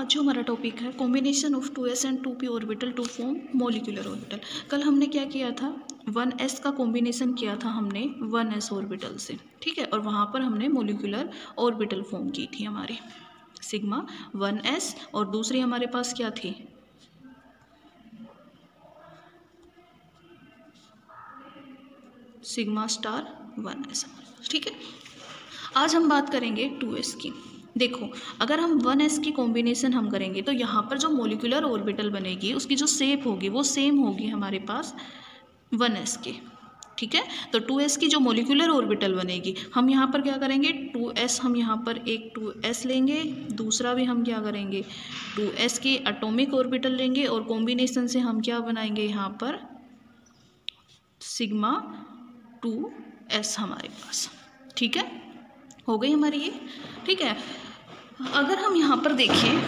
आज जो हमारा टॉपिक है combination of 2s and 2p orbital to form molecular orbital. कल हमने क्या किया था, 1s का कॉम्बिनेशन किया था हमने 1s ऑर्बिटल से, ठीक है, और वहाँ पर हमने मॉलिक्यूलर ऑर्बिटल फॉर्म की थी हमारी सिग्मा 1s, और दूसरी हमारे पास क्या थी, सिग्मा स्टार 1s, ठीक है। आज हम बात करेंगे 2s की। देखो, अगर हम 1s की कॉम्बिनेशन हम करेंगे तो यहाँ पर जो मॉलिक्यूलर ऑर्बिटल बनेगी उसकी जो शेप होगी वो सेम होगी हमारे पास 1s के, ठीक है। तो 2s की जो मॉलिक्यूलर ऑर्बिटल बनेगी, हम यहाँ पर क्या करेंगे, 2s, हम यहाँ पर एक 2s लेंगे, दूसरा भी हम क्या करेंगे 2s की एटॉमिक ऑर्बिटल लेंगे, और कॉम्बिनेशन से हम क्या बनाएंगे यहाँ पर सिग्मा 2s हमारे पास, ठीक है, हो गई हमारी ये, ठीक है। अगर हम यहाँ पर देखें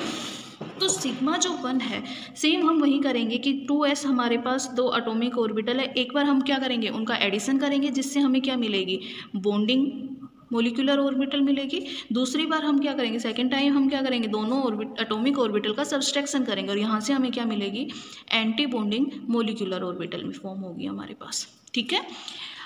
तो सिग्मा जो 1 है सेम हम वही करेंगे कि 2s हमारे पास दो एटॉमिक ऑर्बिटल है, एक बार हम क्या करेंगे उनका एडिशन करेंगे जिससे हमें क्या मिलेगी, बॉन्डिंग मॉलिक्यूलर ऑर्बिटल मिलेगी। दूसरी बार हम क्या करेंगे, सेकेंड टाइम हम क्या करेंगे, दोनों एटॉमिक ऑर्बिटल का सब्सट्रैक्शन करेंगे, और यहाँ से हमें क्या मिलेगी, एंटी बॉन्डिंग मॉलिक्यूलर ऑर्बिटल में फॉर्म होगी हमारे पास, ठीक है।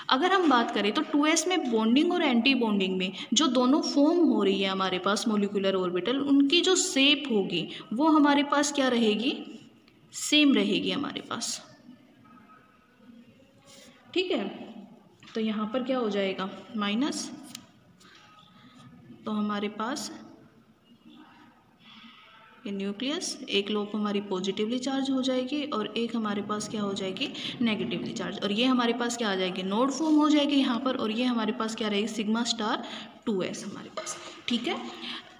अगर हम बात करें तो 2s में बॉन्डिंग और एंटी बॉन्डिंग में जो दोनों फॉर्म हो रही है हमारे पास मॉलिक्यूलर ऑर्बिटल, उनकी जो शेप होगी वो हमारे पास क्या रहेगी, सेम रहेगी हमारे पास, ठीक है। तो यहाँ पर क्या हो जाएगा माइनस, तो हमारे पास ये न्यूक्लियस एक लोब हमारी पॉजिटिवली चार्ज हो जाएगी और एक हमारे पास क्या हो जाएगी नेगेटिवली चार्ज, और ये हमारे पास क्या आ जाएगी, नोड फॉर्म हो जाएगी यहाँ पर, और ये हमारे पास क्या रहेगी सिग्मा स्टार 2s हमारे पास, ठीक है।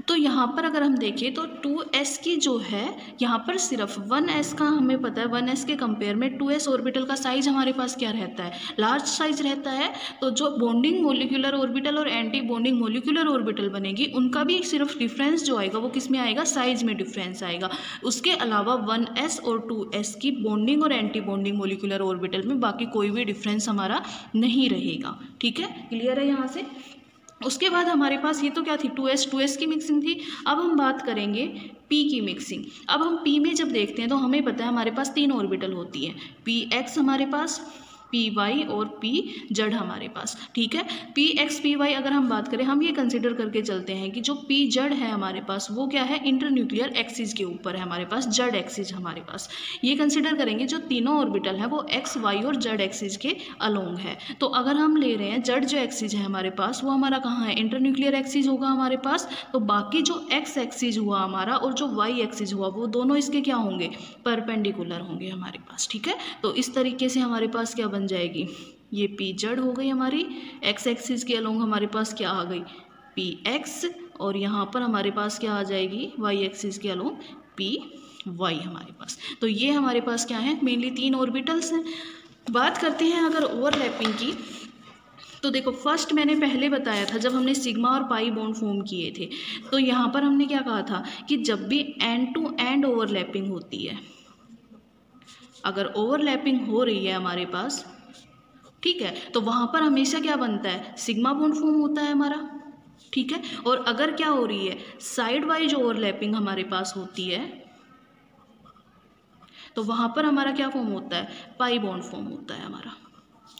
तो यहाँ पर अगर हम देखें तो 2s की जो है यहाँ पर सिर्फ 1s का हमें पता है, 1s के कंपेयर में 2s ऑर्बिटल का साइज हमारे पास क्या रहता है, लार्ज साइज रहता है। तो जो बॉन्डिंग मॉलिक्यूलर ऑर्बिटल और एंटी बॉन्डिंग मॉलिक्यूलर ऑर्बिटल बनेगी उनका भी सिर्फ डिफरेंस जो आएगा वो किस में आएगा, साइज में डिफरेंस आएगा। उसके अलावा 1s और 2s की बॉन्डिंग और एंटी बॉन्डिंग मॉलिक्यूलर ऑर्बिटल में बाकी कोई भी डिफरेंस हमारा नहीं रहेगा, ठीक है, क्लियर है यहाँ से। उसके बाद हमारे पास ये तो क्या थी 2s की मिक्सिंग थी। अब हम बात करेंगे p की मिक्सिंग। अब हम p में जब देखते हैं तो हमें पता है हमारे पास 3 ऑर्बिटल होती है, px हमारे पास, py और pz हमारे पास, ठीक है। px py अगर हम बात करें, हम ये कंसिडर करके चलते हैं कि जो pz है हमारे पास वो क्या है, इंटरन्यूक्लियर एक्सिस के ऊपर है हमारे पास, z एक्सिस हमारे पास, ये कंसिडर करेंगे। जो तीनों ऑर्बिटल है वो x y और z एक्सिस के अलोंग है। तो अगर हम ले रहे हैं z जो एक्सिस है हमारे पास वो हमारा कहाँ है, इंटरन्यूक्लियर एक्सिस होगा हमारे पास। तो बाकी जो x एक्सिस हुआ हमारा और जो y एक्सिस हुआ वो दोनों इसके क्या होंगे, परपेंडिकुलर होंगे हमारे पास, ठीक है। तो इस तरीके से हमारे पास क्या बन जाएगी, ये pz हो गई हमारी, x एक्सिस के अलोंग हमारे पास क्या आ गई px, और यहाँ पर हमारे पास क्या आ जाएगी y एक्सिस के अलोंग py हमारे पास। तो ये हमारे पास क्या है, मेनली 3 ऑर्बिटल्स हैं। बात करते हैं अगर ओवरलैपिंग की, तो देखो फर्स्ट मैंने पहले बताया था जब हमने सिग्मा और पाई बॉन्ड फॉर्म किए थे, तो यहाँ पर हमने क्या कहा था कि जब भी एंड टू एंड ओवरलैपिंग होती है, अगर ओवरलैपिंग हो रही है हमारे पास, ठीक है, तो वहाँ पर हमेशा क्या बनता है, सिग्मा बॉन्ड फॉर्म होता है हमारा, ठीक है। और अगर क्या हो रही है, साइड वाइज ओवरलैपिंग हमारे पास होती है, तो वहाँ पर हमारा क्या फॉर्म होता है, पाई बॉन्ड फॉर्म होता है हमारा,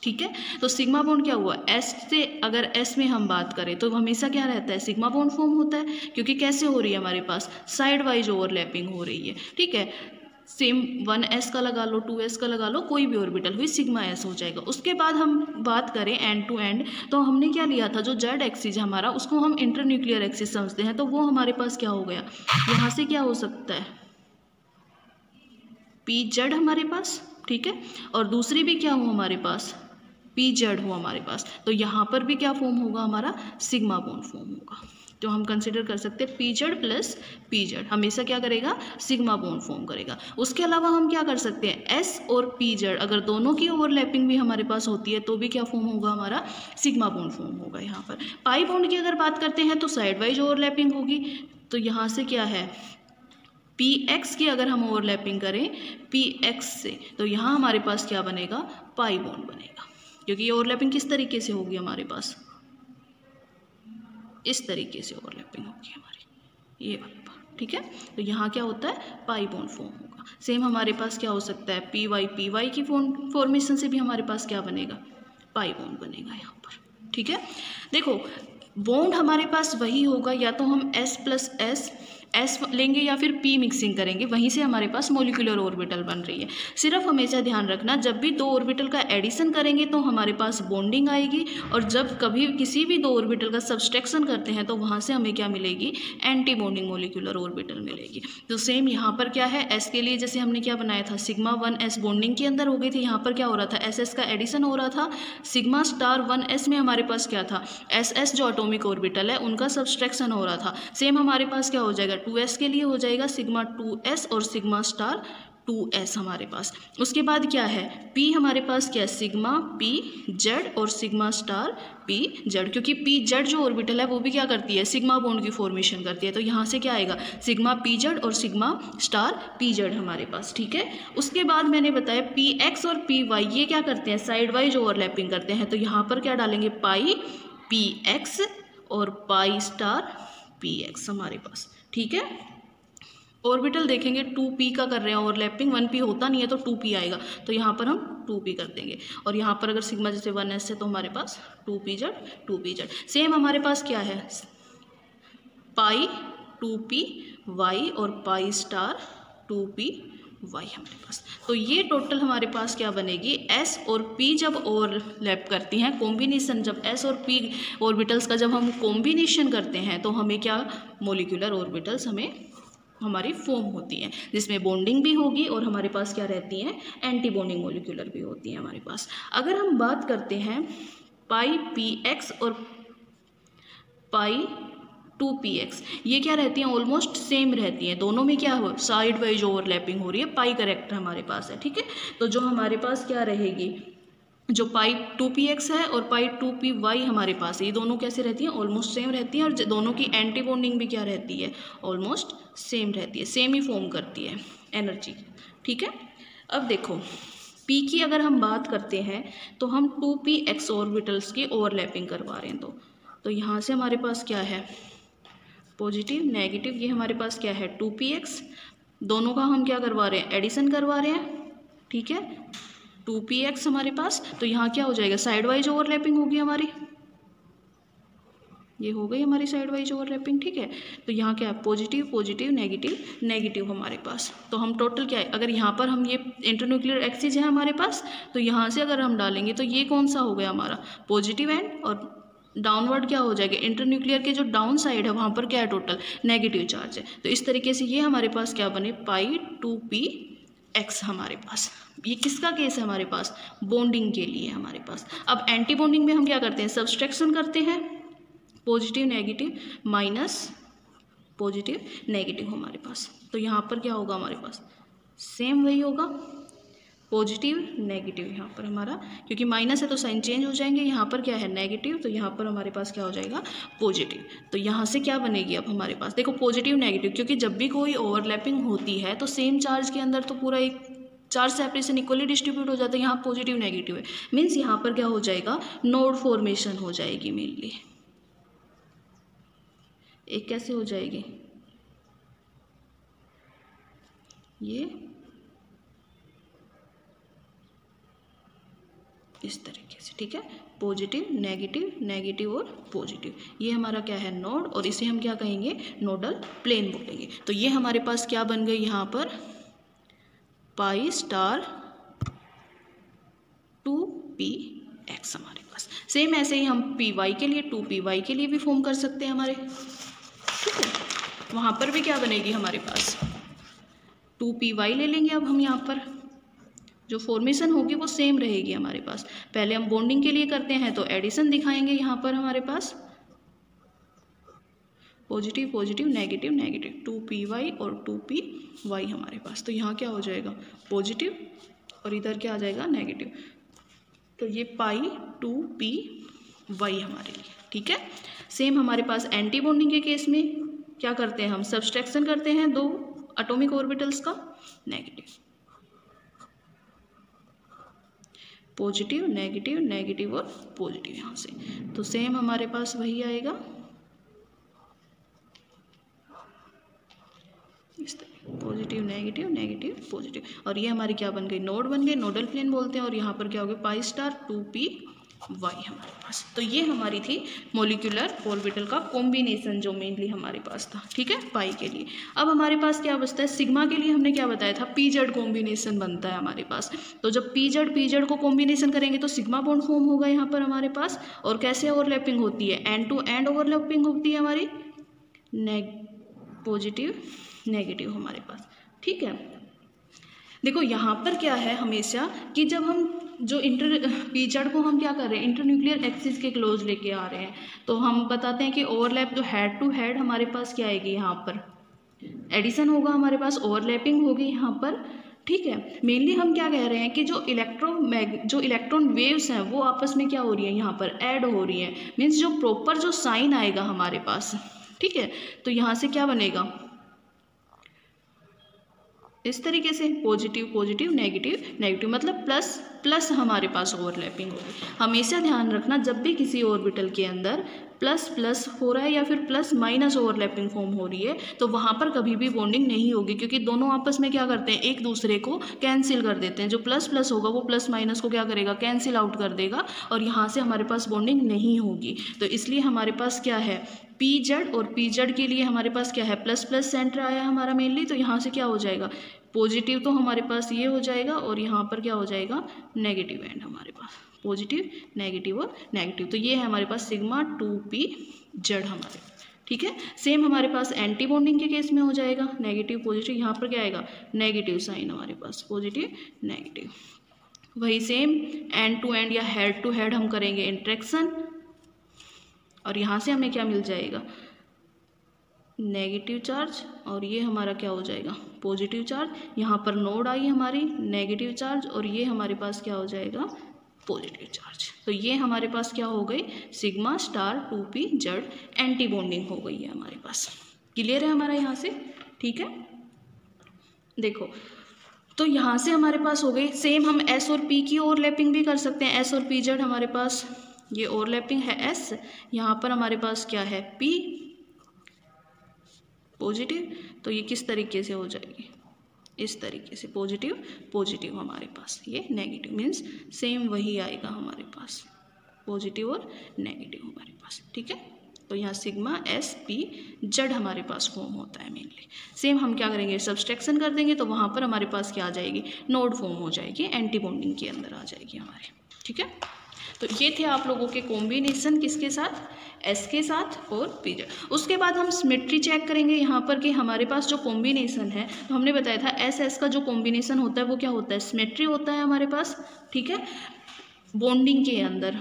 ठीक है। तो सिग्मा बॉन्ड क्या हुआ, एस से अगर एस में हम बात करें तो हमेशा क्या रहता है, सिग्मा बॉन्ड फॉर्म होता है, क्योंकि कैसे हो रही है हमारे पास, साइड वाइज ओवरलैपिंग हो रही है, ठीक है। सेम 1s का लगा लो, 2s का लगा लो, कोई भी ऑर्बिटल हुई सिग्मा s हो जाएगा। उसके बाद हम बात करें एंड टू एंड, तो हमने क्या लिया था, जो z एक्सिस हमारा उसको हम इंटरन्यूक्लियर एक्सिस समझते हैं, तो वो हमारे पास क्या हो गया, यहाँ से क्या हो सकता है pz हमारे पास, ठीक है, और दूसरी भी क्या हो हमारे पास pz हो हमारे पास। तो यहाँ पर भी क्या फॉर्म होगा हमारा, सिग्मा बॉन्ड फॉर्म होगा। तो हम कंसिडर कर सकते हैं pz प्लस pz हमेशा क्या करेगा, सिग्मा बॉन्ड फॉर्म करेगा। उसके अलावा हम क्या कर सकते हैं, s और pz अगर दोनों की ओवरलैपिंग भी हमारे पास होती है तो भी क्या फॉर्म होगा हमारा, सिग्मा बॉन्ड फॉर्म होगा। यहाँ पर पाई बॉन्ड की अगर बात करते हैं तो साइड वाइज ओवरलैपिंग होगी, तो यहाँ से क्या है px की अगर हम ओवरलैपिंग करें px से, तो यहाँ हमारे पास क्या बनेगा, पाई बॉन्ड बनेगा, क्योंकि ये ओवरलैपिंग किस तरीके से होगी हमारे पास, इस तरीके से ओवरलैपिंग होगी हमारी, ये वाली बात, ठीक है। तो यहाँ क्या होता है, पाई बॉन्ड फॉर्म होगा। सेम हमारे पास क्या हो सकता है, पी वाई की फॉर्मेशन से भी हमारे पास क्या बनेगा, पाई बॉन्ड बनेगा यहाँ पर, ठीक है। देखो बॉन्ड हमारे पास वही होगा, या तो हम S प्लस एस लेंगे या फिर P मिक्सिंग करेंगे, वहीं से हमारे पास मोलिकुलर ऑर्बिटल बन रही है। सिर्फ हमेशा ध्यान रखना, जब भी दो ऑर्बिटल का एडिशन करेंगे तो हमारे पास बॉन्डिंग आएगी, और जब कभी किसी भी दो ऑर्बिटल का सब्सट्रैक्शन करते हैं तो वहाँ से हमें क्या मिलेगी, एंटी बॉन्डिंग मोलिकुलर ऑर्बिटल मिलेगी। तो सेम यहाँ पर क्या है, S के लिए जैसे हमने क्या बनाया था, सिग्मा 1s बॉन्डिंग के अंदर हो गई थी, यहाँ पर क्या हो रहा था, SS का एडिशन हो रहा था। सिग्मा स्टार 1s में हमारे पास क्या था, SS जो एटॉमिक ऑर्बिटल है उनका सब्सट्रैक्शन हो रहा था। सेम हमारे पास क्या हो जाएगा, 2s के लिए हो जाएगा सिग्मा 2s और सिग्मा स्टार 2s हमारे पास। उसके बाद क्या है, P हमारे पास क्या है, सिग्मा P Z और सिग्मा स्टार P Z, क्योंकि P Z जो ऑर्बिटल है वो भी क्या करती है, सिग्मा बॉन्ड की फॉर्मेशन करती है। तो यहाँ से क्या आएगा, सिग्मा P Z और सिग्मा स्टार P Z हमारे पास, ठीक है। उसके बाद मैंने बताया Px और Py ये क्या करते हैं, साइड वाइज ओवरलैपिंग करते हैं। तो यहाँ पर क्या डालेंगे, पाई Px और पाई स्टार Px हमारे पास, ठीक है। ऑर्बिटल देखेंगे 2p का कर रहे हैं ओवरलैपिंग, 1p होता नहीं है तो 2p आएगा, तो यहाँ पर हम 2p कर देंगे। और यहाँ पर अगर सिग्मा जैसे 1s है तो हमारे पास 2pz। सेम हमारे पास क्या है, पाई 2py और पाई स्टार 2py हमारे पास। तो ये टोटल हमारे पास क्या बनेगी, S और P जब ओवरलैप करती हैं, कॉम्बिनेशन जब S और P ऑर्बिटल्स का जब हम कॉम्बिनेशन करते हैं तो हमें क्या, मोलिकुलर ऑर्बिटल्स हमारी फॉर्म होती हैं, जिसमें बॉन्डिंग भी होगी और हमारे पास क्या रहती हैं, एंटी बॉन्डिंग मोलिकुलर भी होती हैं हमारे पास। अगर हम बात करते हैं पाई Px और पाई 2px, ये क्या रहती हैं, ऑलमोस्ट सेम रहती हैं, दोनों में क्या हो, साइड वाइज ओवरलैपिंग हो रही है, पाई करेक्टर हमारे पास है, ठीक है। तो जो हमारे पास क्या रहेगी, जो पाई 2px है और पाई 2py हमारे पास है, ये दोनों कैसे रहती हैं, ऑलमोस्ट सेम रहती हैं, और दोनों की एंटी बॉन्डिंग भी क्या रहती है, ऑलमोस्ट सेम रहती है, सेम ही फॉर्म करती है एनर्जी, ठीक है। अब देखो p की अगर हम बात करते हैं तो हम 2px ऑर्बिटल्स की ओवरलैपिंग करवा रहे हैं, तो यहाँ से हमारे पास क्या है, पॉजिटिव नेगेटिव, ये हमारे पास क्या है 2px, दोनों का हम क्या करवा रहे हैं, एडिशन करवा रहे हैं, ठीक है, 2px हमारे पास। तो यहाँ क्या हो जाएगा, साइड वाइज ओवरलैपिंग होगी हमारी, ये हो गई हमारी साइड वाइज ओवरलैपिंग, ठीक है। तो यहाँ क्या है, पॉजिटिव पॉजिटिव नेगेटिव नेगेटिव हमारे पास। तो हम टोटल क्या है, अगर यहाँ पर हम ये इंटरन्यूक्लियर एक्सिस है हमारे पास, तो यहाँ से अगर हम डालेंगे तो ये कौन सा हो गया हमारा, पॉजिटिव एंड, और डाउनवर्ड क्या हो जाएगा, इंटरन्यूक्लियर के जो डाउन साइड है वहाँ पर क्या है, टोटल नेगेटिव चार्ज है। तो इस तरीके से ये हमारे पास क्या बने, पाई 2px हमारे पास। ये किसका केस है हमारे पास, बॉन्डिंग के लिए हमारे पास। अब एंटी बॉन्डिंग में हम क्या करते हैं, सब्सट्रैक्शन करते हैं, positive negative minus positive negative हमारे पास। तो यहाँ पर क्या होगा हमारे पास, सेम वही होगा, पॉजिटिव नेगेटिव यहाँ पर हमारा, क्योंकि माइनस है तो साइन चेंज हो जाएंगे, यहाँ पर क्या है नेगेटिव, तो यहाँ पर हमारे पास क्या हो जाएगा, पॉजिटिव। तो यहाँ से क्या बनेगी अब हमारे पास, देखो पॉजिटिव नेगेटिव, क्योंकि जब भी कोई ओवरलैपिंग होती है तो सेम चार्ज के अंदर तो पूरा एक चार्ज सेपरेशन इक्वली डिस्ट्रीब्यूट हो जाता है। यहाँ पॉजिटिव नेगेटिव है, मीन्स यहाँ पर क्या हो जाएगा, नोड फॉर्मेशन हो जाएगी मेनली। एक कैसे हो जाएगी, ये इस तरीके से, ठीक है, पॉजिटिव नेगेटिव नेगेटिव और पॉजिटिव, ये हमारा क्या है, नोड, और इसे हम क्या कहेंगे, नोडल प्लेन बोलेंगे। तो ये हमारे पास क्या बन गई यहाँ पर, पाई स्टार 2px हमारे पास। सेम ऐसे ही हम py के लिए 2py के लिए भी फॉर्म कर सकते हैं हमारे, ठीक है। वहाँ पर भी क्या बनेगी हमारे पास, 2py ले लेंगे। अब हम यहाँ पर जो फॉर्मेशन होगी वो सेम रहेगी हमारे पास। पहले हम बॉन्डिंग के लिए करते हैं तो एडिशन दिखाएंगे, यहाँ पर हमारे पास positive positive negative negative, 2py और 2py हमारे पास। तो यहाँ क्या हो जाएगा, पॉजिटिव, और इधर क्या आ जाएगा, नेगेटिव। तो ये पाई 2py हमारे लिए, ठीक है। सेम हमारे पास एंटी बॉन्डिंग के केस में क्या करते हैं हम, सब्सट्रैक्शन करते हैं दो एटॉमिक ऑर्बिटल्स का, नेगेटिव पॉजिटिव नेगेटिव नेगेटिव और पॉजिटिव यहाँ से। तो सेम हमारे पास वही आएगा, इस तरह पॉजिटिव नेगेटिव नेगेटिव पॉजिटिव, और ये हमारी क्या बन गई, नोड बन गए, नोडल प्लेन बोलते हैं। और यहाँ पर क्या हो गया, पाई स्टार 2p y हमारे पास। तो ये हमारी थी मोलिकुलर ऑर्बिटल का कॉम्बिनेशन जो मेनली हमारे पास था, ठीक है, पाई के लिए। अब हमारे पास क्या बचता है, सिग्मा के लिए हमने क्या बताया था, पीजेड कॉम्बिनेशन बनता है हमारे पास। तो जब पीजेड को कॉम्बिनेशन करेंगे तो सिग्मा बॉन्ड फॉर्म होगा यहाँ पर हमारे पास। और कैसे ओवरलैपिंग होती है, एंड टू एंड ओवरलैपिंग होती है हमारी, पॉजिटिव नेगेटिव हमारे पास, ठीक है। देखो यहाँ पर क्या है हमेशा कि जब हम जो पीजेड को हम क्या कर रहे हैं, इंटरन्यूक्लियर एक्सिस के क्लोज लेके आ रहे हैं, तो हम बताते हैं कि ओवरलैप जो हेड टू हेड हमारे पास क्या आएगी, यहाँ पर एडिशन होगा हमारे पास, ओवरलैपिंग होगी यहाँ पर, ठीक है। मेनली हम क्या कह रहे हैं कि जो इलेक्ट्रॉन वेव्स हैं वो आपस में क्या हो रही है, यहाँ पर ऐड हो रही है। मीन्स जो प्रॉपर जो साइन आएगा हमारे पास, ठीक है, तो यहाँ से क्या बनेगा, इस तरीके से पॉजिटिव पॉजिटिव नेगेटिव नेगेटिव, मतलब प्लस प्लस हमारे पास ओवरलैपिंग होगी। हमेशा ध्यान रखना जब भी किसी ऑर्बिटल के अंदर प्लस प्लस हो रहा है या फिर प्लस माइनस ओवरलैपिंग फॉर्म हो रही है, तो वहाँ पर कभी भी बॉन्डिंग नहीं होगी, क्योंकि दोनों आपस में क्या करते हैं, एक दूसरे को कैंसिल कर देते हैं। जो प्लस प्लस होगा वो प्लस माइनस को क्या करेगा, कैंसिल आउट कर देगा, और यहाँ से हमारे पास बॉन्डिंग नहीं होगी। तो इसलिए हमारे पास क्या है, पीजेड, और पीजेड के लिए हमारे पास क्या है, प्लस प्लस सेंटर आया हमारा मेनली, तो यहाँ से क्या हो जाएगा, पॉजिटिव तो हमारे पास ये हो जाएगा, और यहाँ पर क्या हो जाएगा, नेगेटिव एंड हमारे पास, पॉजिटिव नेगेटिव और नेगेटिव। तो ये है हमारे पास सिग्मा 2p जेड हमारे, ठीक है। सेम हमारे पास एंटी बॉन्डिंग के केस में हो जाएगा, नेगेटिव पॉजिटिव, यहाँ पर क्या आएगा, नेगेटिव साइन हमारे पास, पॉजिटिव नेगेटिव। वही सेम एंड टू एंड या हेड टू हेड हम करेंगे इंट्रैक्शन, और यहाँ से हमें क्या मिल जाएगा, नेगेटिव चार्ज, और ये हमारा क्या हो जाएगा, पॉजिटिव चार्ज। यहाँ पर नोड आई हमारी नेगेटिव चार्ज, और ये हमारे पास क्या हो जाएगा, पॉजिटिव चार्ज। तो ये हमारे पास क्या हो गई, sigma star 2p Z anti bonding हो गई है हमारे पास। क्लियर है हमारा यहाँ से, ठीक है। देखो तो यहाँ से हमारे पास हो गई। सेम हम s और p की ओवरलैपिंग भी कर सकते हैं, s और p जेड हमारे पास ये ओवरलैपिंग है s, यहाँ पर हमारे पास क्या है, p पॉजिटिव, तो ये किस तरीके से हो जाएगी, इस तरीके से पॉजिटिव पॉजिटिव हमारे पास, ये नेगेटिव, मीन्स सेम वही आएगा हमारे पास, पॉजिटिव और नेगेटिव हमारे पास, ठीक है। तो यहाँ सिग्मा एस पी जेड हमारे पास फॉर्म होता है मेनली। सेम हम क्या करेंगे, सब्सट्रैक्शन कर देंगे, तो वहाँ पर हमारे पास क्या आ जाएगी, नोड फॉर्म हो जाएगी, एंटी बॉन्डिंग के अंदर आ जाएगी हमारे, ठीक है। तो ये थे आप लोगों के कॉम्बिनेशन किसके साथ, एस के साथ और पी जेड। उसके बाद हम सिमेट्री चेक करेंगे यहाँ पर कि हमारे पास जो कॉम्बिनेशन है, तो हमने बताया था एस एस का जो कॉम्बिनेशन होता है वो क्या होता है, सिमेट्री होता है हमारे पास, ठीक है, बॉन्डिंग के अंदर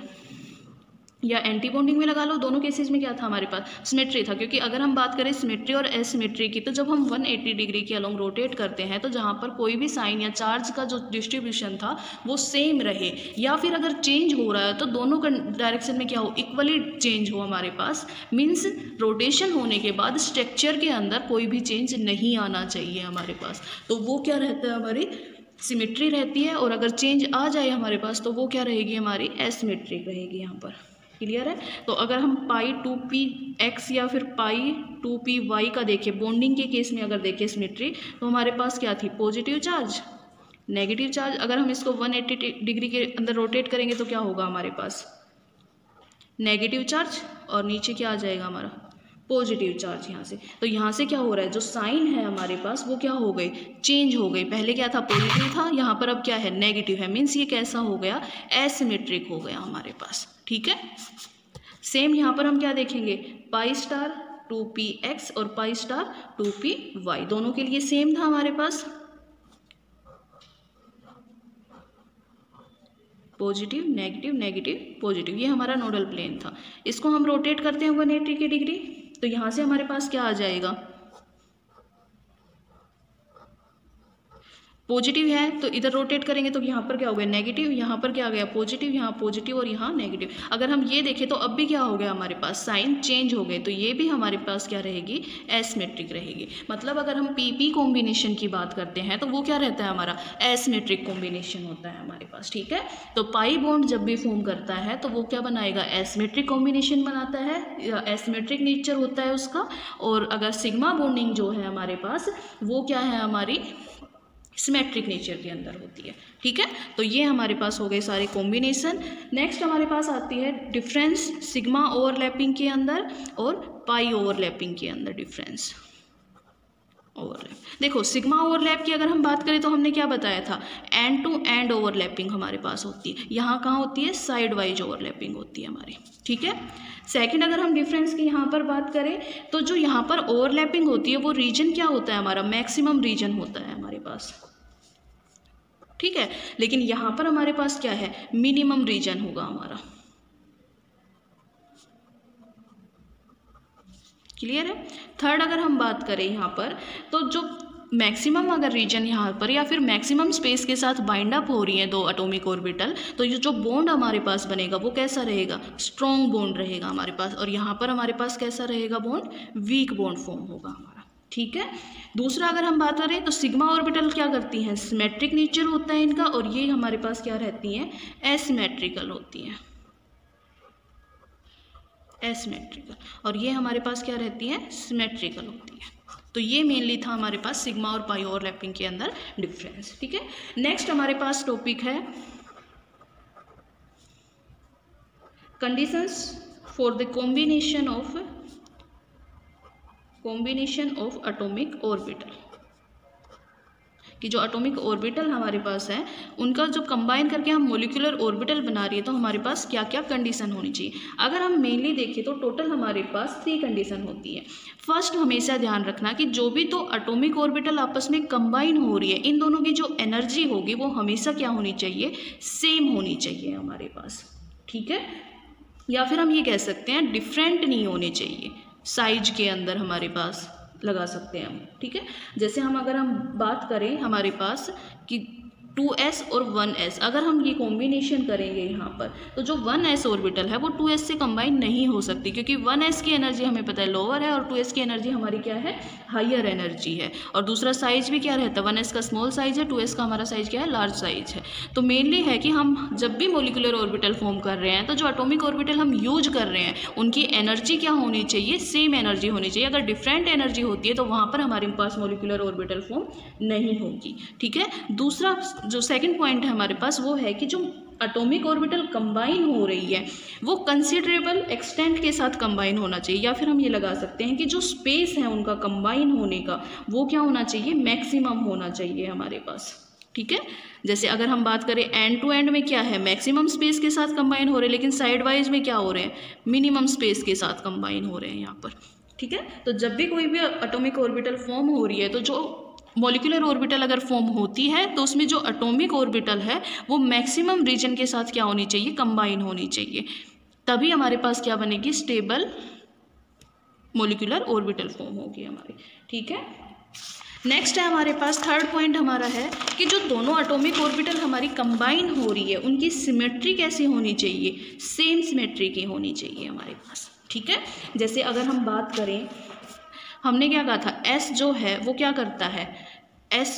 या एंटी बॉन्डिंग में लगा लो, दोनों केसेस में क्या था हमारे पास, सिमेट्री था। क्योंकि अगर हम बात करें सिमेट्री और एसिमेट्री की, तो जब हम 180 डिग्री के अलोंग रोटेट करते हैं, तो जहाँ पर कोई भी साइन या चार्ज का जो डिस्ट्रीब्यूशन था वो सेम रहे, या फिर अगर चेंज हो रहा है तो दोनों का डायरेक्शन में क्या हो, इक्वली चेंज हो हमारे पास, मीन्स रोटेशन होने के बाद स्ट्रक्चर के अंदर कोई भी चेंज नहीं आना चाहिए हमारे पास, तो वो क्या रहता है, हमारी सिमेट्री रहती है। और अगर चेंज आ जाए हमारे पास तो वो क्या रहेगी, हमारी एसिमेट्रिक रहेगी यहाँ पर। क्लियर है। तो अगर हम पाई 2p x या फिर पाई 2p y का देखें, बॉन्डिंग के केस में अगर देखें सिमेट्री, तो हमारे पास क्या थी, पॉजिटिव चार्ज नेगेटिव चार्ज। अगर हम इसको 180 डिग्री के अंदर रोटेट करेंगे तो क्या होगा हमारे पास, नेगेटिव चार्ज, और नीचे क्या आ जाएगा हमारा, पॉजिटिव चार्ज यहाँ से। तो यहाँ से क्या हो रहा है, जो साइन है हमारे पास वो क्या हो गई, चेंज हो गई। पहले क्या था, पॉजिटिव था, यहाँ पर अब क्या है, नेगेटिव है, मीन्स ये कैसा हो गया, एसिमेट्रिक हो गया हमारे पास, ठीक है। सेम यहाँ पर हम क्या देखेंगे, पाई स्टार 2px और पाई स्टार 2py, दोनों के लिए सेम था हमारे पास, पॉजिटिव नेगेटिव नेगेटिव पॉजिटिव, ये हमारा नोडल प्लेन था। इसको हम रोटेट करते हैं 180 डिग्री, तो यहाँ से हमारे पास क्या आ जाएगा, पॉजिटिव है तो इधर रोटेट करेंगे तो यहाँ पर क्या हो गया नेगेटिव, यहाँ पर क्या आ गया पॉजिटिव, यहाँ पॉजिटिव और यहाँ नेगेटिव। अगर हम ये देखें तो अब भी क्या हो गया हमारे पास साइन चेंज हो गए, तो ये भी हमारे पास क्या रहेगी एसिमेट्रिक रहेगी। मतलब अगर हम PP कॉम्बिनेशन की बात करते हैं तो वो क्या रहता है हमारा एसिमेट्रिक कॉम्बिनेशन होता है हमारे पास, ठीक है। तो पाई बॉन्ड जब भी फॉर्म करता है तो वो क्या बनाएगा एसिमेट्रिक कॉम्बिनेशन बनाता है, एसिमेट्रिक नेचर होता है उसका। और अगर सिग्मा बॉन्डिंग जो है हमारे पास वो क्या है हमारी सिमेट्रिक नेचर के अंदर होती है, ठीक है। तो ये हमारे पास हो गए सारे कॉम्बिनेशन। नेक्स्ट हमारे पास आती है डिफरेंस सिग्मा ओवरलैपिंग के अंदर और पाई ओवरलैपिंग के अंदर डिफरेंस ओवरलैप। देखो सिग्मा ओवरलैप की अगर हम बात करें तो हमने क्या बताया था एंड टू एंड ओवरलैपिंग हमारे पास होती है, यहाँ कहाँ होती है साइड वाइज ओवरलैपिंग होती है हमारी, ठीक है। सेकंड अगर हम डिफरेंस की यहाँ पर बात करें तो जो यहाँ पर ओवरलैपिंग होती है वो रीजन क्या होता है हमारा मैक्सिमम रीजन होता है हमारे पास, ठीक है। लेकिन यहाँ पर हमारे पास क्या है मिनिमम रीजन होगा हमारा, क्लियर है। थर्ड अगर हम बात करें यहाँ पर तो जो मैक्सिमम अगर रीजन यहाँ पर या फिर मैक्सिमम स्पेस के साथ बाइंड अप हो रही है दो एटॉमिक ऑर्बिटल, तो ये जो बॉन्ड हमारे पास बनेगा वो कैसा रहेगा स्ट्रॉन्ग बॉन्ड रहेगा हमारे पास। और यहाँ पर हमारे पास कैसा रहेगा बॉन्ड वीक बॉन्ड फॉर्म होगा हमारा, ठीक है। दूसरा अगर हम बात करें तो सिग्मा ऑर्बिटल क्या करती हैं सिमेट्रिक नेचर होता है इनका, और ये हमारे पास क्या रहती हैं एसिमेट्रिकल होती हैं, एसिमेट्रिकल। और ये हमारे पास क्या रहती है सिमेट्रिकल होती है। तो ये मेनली था हमारे पास सिग्मा और पाई ओवरलैपिंग के अंदर डिफरेंस, ठीक है। नेक्स्ट हमारे पास टॉपिक है conditions for the combination of atomic orbital, कि जो एटॉमिक ऑर्बिटल हमारे पास है उनका जो कंबाइन करके हम मॉलिक्यूलर ऑर्बिटल बना रही है तो हमारे पास क्या क्या कंडीशन होनी चाहिए। अगर हम मेनली देखें तो टोटल हमारे पास 3 कंडीशन होती है। फर्स्ट हमेशा ध्यान रखना कि जो भी तो एटॉमिक ऑर्बिटल आपस में कंबाइन हो रही है इन दोनों की जो एनर्जी होगी वो हमेशा क्या होनी चाहिए सेम होनी चाहिए हमारे पास, ठीक है। या फिर हम ये कह सकते हैं डिफरेंट नहीं होने चाहिए, साइज के अंदर हमारे पास लगा सकते हैं हम, ठीक है। जैसे हम अगर हम बात करें हमारे पास कि 2s और 1s अगर हम ये कॉम्बिनेशन करेंगे यहाँ पर तो जो 1s ऑर्बिटल है वो 2s से कंबाइन नहीं हो सकती, क्योंकि 1s की एनर्जी हमें पता है लोअर है और 2s की एनर्जी हमारी क्या है हायर एनर्जी है। और दूसरा साइज भी क्या रहता है 1s का स्मॉल साइज है, 2s का हमारा साइज क्या है लार्ज साइज है। तो मेनली है कि हम जब भी मॉलिक्यूलर ऑर्बिटल फॉर्म कर रहे हैं तो जो एटॉमिक ऑर्बिटल हम यूज कर रहे हैं उनकी एनर्जी क्या होनी चाहिए सेम एनर्जी होनी चाहिए। अगर डिफरेंट एनर्जी होती है तो वहाँ पर हमारे पास मॉलिक्यूलर ऑर्बिटल फॉर्म नहीं होगी, ठीक है। दूसरा जो सेकंड पॉइंट है हमारे पास वो है कि जो एटॉमिक ऑर्बिटल कंबाइन हो रही है वो कंसिडरेबल एक्सटेंट के साथ कंबाइन होना चाहिए, या फिर हम ये लगा सकते हैं कि जो स्पेस है उनका कंबाइन होने का वो क्या होना चाहिए मैक्सिमम होना चाहिए हमारे पास, ठीक है। जैसे अगर हम बात करें एंड टू एंड में क्या है मैक्सिमम स्पेस के साथ कंबाइन हो रहे हैं, लेकिन साइड वाइज में क्या हो रहे हैं मिनिमम स्पेस के साथ कंबाइन हो रहे हैं यहाँ पर, ठीक है। तो जब भी कोई भी एटॉमिक ऑर्बिटल फॉर्म हो रही है तो जो मॉलिक्यूलर ऑर्बिटल अगर फॉर्म होती है तो उसमें जो एटॉमिक ऑर्बिटल है वो मैक्सिमम रीजन के साथ क्या होनी चाहिए कंबाइन होनी चाहिए, तभी हमारे पास क्या बनेगी स्टेबल मॉलिक्यूलर ऑर्बिटल फॉर्म होगी हमारी, ठीक है। नेक्स्ट है हमारे पास थर्ड पॉइंट हमारा है कि जो दोनों एटॉमिक ऑर्बिटल हमारी कंबाइन हो रही है उनकी सिमेट्री कैसी होनी चाहिए सेम सिमेट्री की होनी चाहिए हमारे पास, ठीक है। जैसे अगर हम बात करें हमने क्या कहा था S जो है वो क्या करता है S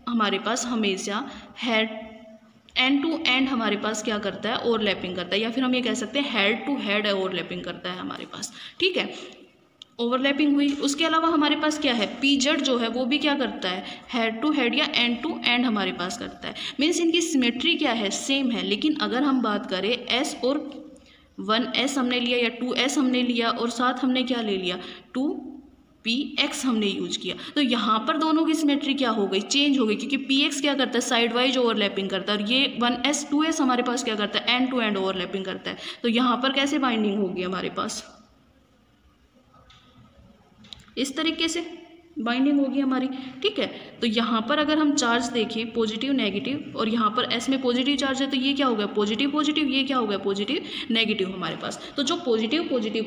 हमारे पास हमेशा हेड एंड टू एंड हमारे पास क्या करता है ओवरलैपिंग करता है, या फिर हम ये कह सकते हैं हेड टू हेड ओवरलैपिंग करता है हमारे पास, ठीक है। ओवरलैपिंग हुई, उसके अलावा हमारे पास क्या है PZ जो है वो भी क्या करता है हेड टू हेड या एंड टू एंड हमारे पास करता है। मीन्स इनकी सिमेट्री क्या है सेम है। लेकिन अगर हम बात करें S और 1s हमने लिया या 2s हमने लिया और साथ हमने क्या ले लिया 2px हमने यूज किया, तो यहाँ पर दोनों की सिमेट्री क्या हो गई चेंज हो गई, क्योंकि px क्या करता है साइड वाइज ओवरलैपिंग करता है और ये 1s 2s हमारे पास क्या करता है एंड टू एंड ओवरलैपिंग करता है। तो यहाँ पर कैसे बाइंडिंग होगी हमारे पास इस तरीके से बाइंडिंग होगी हमारी, ठीक है। तो यहाँ पर अगर हम चार्ज देखें पॉजिटिव नेगेटिव और यहाँ पर S में पॉजिटिव चार्ज है तो ये क्या हो गया पॉजिटिव पॉजिटिव, ये क्या हो गया पॉजिटिव नेगेटिव हमारे पास। तो जो पॉजिटिव पॉजिटिव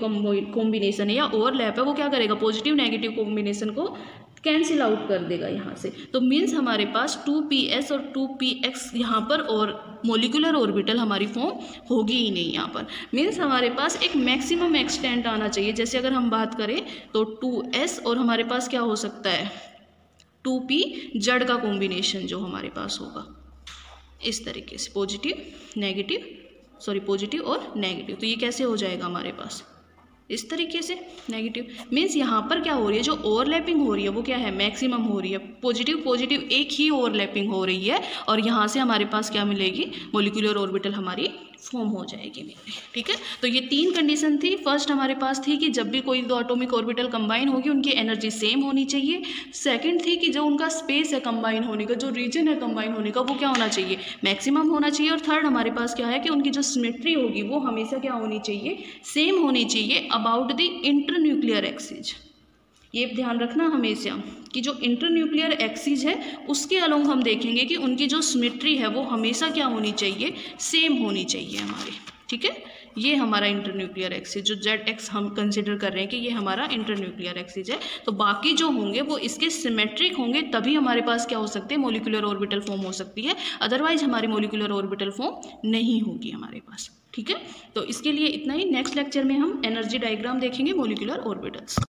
कॉम्बिनेशन है या ओवरलैप है वो क्या करेगा पॉजिटिव नेगेटिव कॉम्बिनेशन को कैंसिल आउट कर देगा यहाँ से। तो मीन्स हमारे पास 2ps और 2px यहाँ पर और मोलिकुलर ऑर्बिटल हमारी फॉर्म होगी ही नहीं यहाँ पर। मीन्स हमारे पास एक मैक्सिमम एक्सटेंट आना चाहिए। जैसे अगर हम बात करें तो 2s और हमारे पास क्या हो सकता है 2p जड़ का कॉम्बिनेशन जो हमारे पास होगा इस तरीके से, पॉजिटिव और नेगेटिव। तो ये कैसे हो जाएगा हमारे पास इस तरीके से नेगेटिव। मीन्स यहाँ पर क्या हो रही है, जो ओवरलैपिंग हो रही है वो क्या है, मैक्सिमम हो रही है। पॉजिटिव एक ही ओवरलैपिंग हो रही है और यहाँ से हमारे पास क्या मिलेगी, मोलिकुलर ऑर्बिटल हमारी फॉर्म हो जाएगी। ठीक है, तो ये 3 कंडीशन थी। फर्स्ट हमारे पास थी कि जब भी कोई 2 एटॉमिक ऑर्बिटल कंबाइन होगी उनकी एनर्जी सेम होनी चाहिए। सेकंड थी कि जो उनका स्पेस है कंबाइन होने का, जो रीजन है कंबाइन होने का, वो क्या होना चाहिए, मैक्सिमम होना चाहिए। और थर्ड हमारे पास क्या है कि उनकी जो सिमेट्री होगी वो हमेशा क्या होनी चाहिए, सेम होनी चाहिए अबाउट द इंटरन्यूक्लियर एक्सिस। ये ध्यान रखना हमेशा कि जो इंटरन्यूक्लियर एक्सिस है उसके अलोंग हम देखेंगे कि उनकी जो सिमेट्री है वो हमेशा क्या होनी चाहिए, सेम होनी चाहिए हमारी। ठीक है, ये हमारा इंटरन्यूक्लियर एक्सिस जो ZX हम कंसिडर कर रहे हैं कि ये हमारा इंटरन्यूक्लियर एक्सिस है। तो बाकी जो होंगे वो इसके सिमेट्रिक होंगे, तभी हमारे पास क्या हो सकते हैं, मोलिकुलर ऑर्बिटल फॉर्म हो सकती है। अदरवाइज हमारी मोलिकुलर ऑर्बिटल फॉर्म नहीं होगी हमारे पास। ठीक है, तो इसके लिए इतना ही। नेक्स्ट लेक्चर में हम एनर्जी डायग्राम देखेंगे मोलिकुलर ऑर्बिटल्स।